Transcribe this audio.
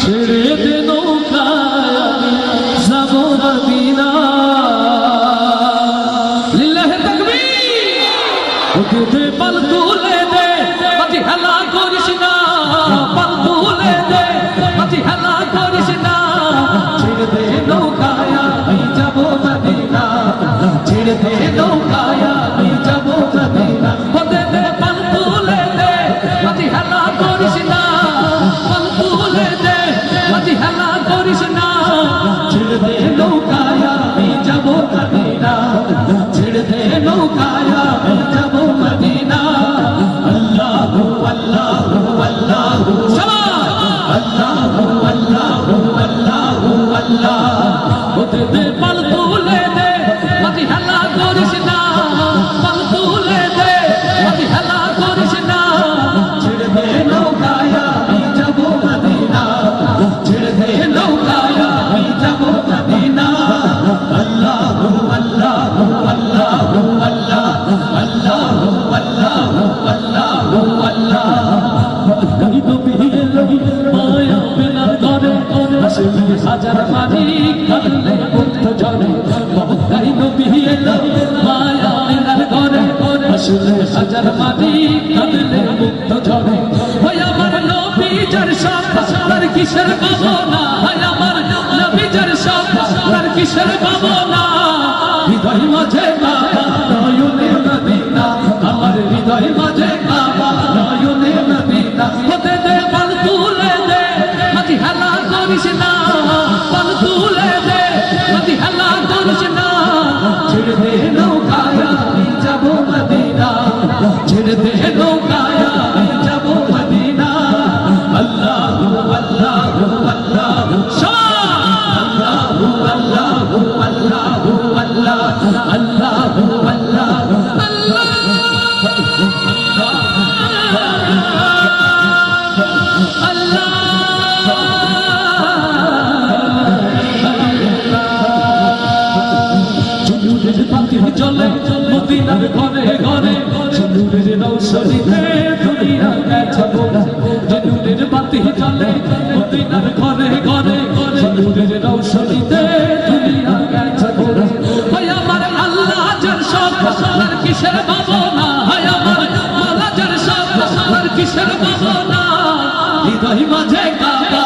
ছেড়ে দে নৌকায় যাব মদিনা। লিল্লাহি তাকবীর। ওকে দে পাল তুলে দে, মাটি হেলা করিস না। পাল তুলে দে, মাটি হেলা করিস না। ছেড়ে দে নৌকায় যাব মদিনা। ছেড়ে দে নৌকায় যাব মদিনা। ওকে দে পাল তুলে দে, মাটি হেলা করিস না। পাল তুলে দে, মাটি হেলা করিস না। ছেড়ে দে নৌকায় যাব মদিনা। ছেড়ে দে নৌকায় যাব মদিনা। আল্লাহু আল্লাহু আল্লাহু আল্লাহু আল্লাহু আল্লাহু আল্লাহ। ওতে দে পাল তুলে দে, মাটি হেলা করিস না। পাল তুলে দে, মাটি হেলা করিস না। ছেড়ে দে নৌকায় যাব মদিনা। ছেড়ে দে নৌকায় যাব মদিনা। আল্লাহু আল্লাহু আল্লাহু আল্লাহু আল্লাহু আল্লাহু আল্লাহ। গাই নবী এলো মায়া পেলার করে, আসলে হাজার মারি কাঁদলে মুক্ত ঝরে। গাই নবী এলো মায়া পেলার করে, আসলে হাজার মারি কাঁদলে মুক্ত ঝরে। ওই আমার নবী যার সাথে তার কিসের ভাবনা। ওই আমার নবী যার সাথে তার কিসের ভাবনা। হৃদয় মাঝে কাবা নয়নে মদিনা। আমার হৃদয় মাঝে কাবা নয়নে মদিনা। হতে দে পাল তুলে দে, মাটি হেলা করিস না। পাল তুলে দে, মাটি হেলা করিস না। ছেড়ে দে নৌকায় যাব মদিনা। ছেড়ে দে নৌকায় যাব মদিনা। আল্লাহু আল্লাহু আল্লাহু আল্লাহু আল্লাহু আল্লাহু আল্লাহু আল্লাহু চলে মদিনার ঘরে ঘরে। নূরের রৌশনীতে দুনিয়া গেছে ভোলা। নূরের বাতি চলে মদিনার ঘরে ঘরে। নূরের রৌশনীতে দুনিয়া গেছে ভোলা। ওই আমার আল্লাহ যার সব আর কিসের ভাবনা। হয় আমার আল্লাহ যার সব আর কিসের ভাবনা। হৃদয় মাঝে কাবা